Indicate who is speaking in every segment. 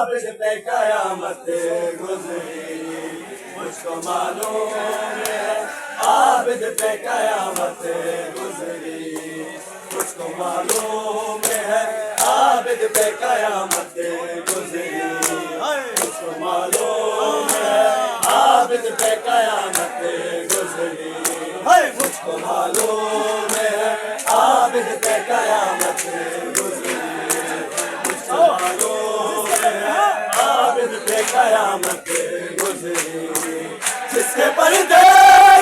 Speaker 1: आबिद पे कयामत गुजरी, मुझको मालूम है आबिद पे कयामत गुजरी, मुझको मालूम है आबिद पे कयामत गुजरी, मुझको मालूम है आबिद पे कयामत गुजरी, मुझको मालूम है आबिद पे कयामत गुजरी, मुझको मालूम है आबिद पे कयामत गुजरी, जिसके पर्दे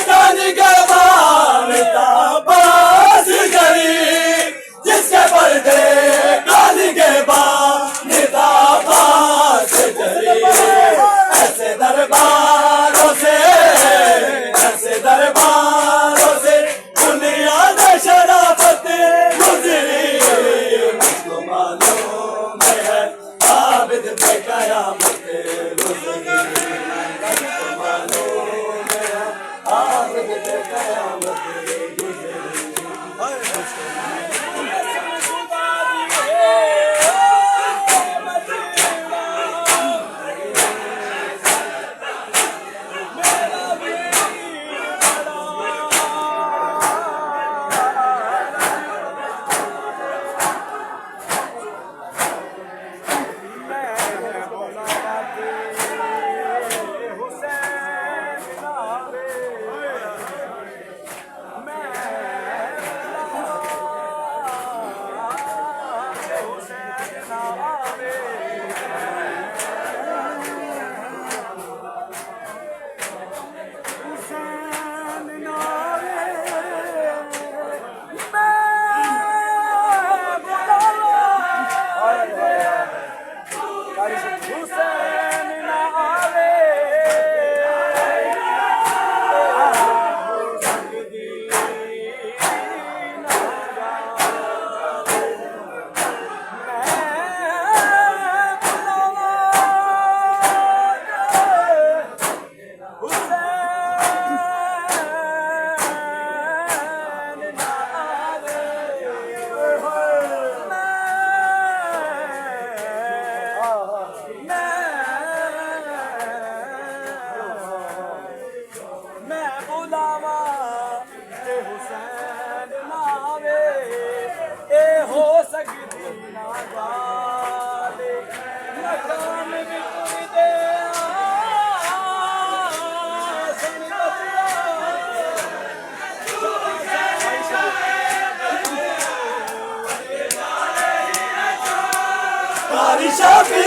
Speaker 1: काली गवान ताबाज गरी, जिसके पर्दे काली गवान ताबाज गरी, ऐसे दरबारों से दुनिया में शराफत गुजरी, मुझको मालूम है आबिद पे कयामत गुजरी, मुझको मालूम है आबिद पे कयामत गुजरी, शाफी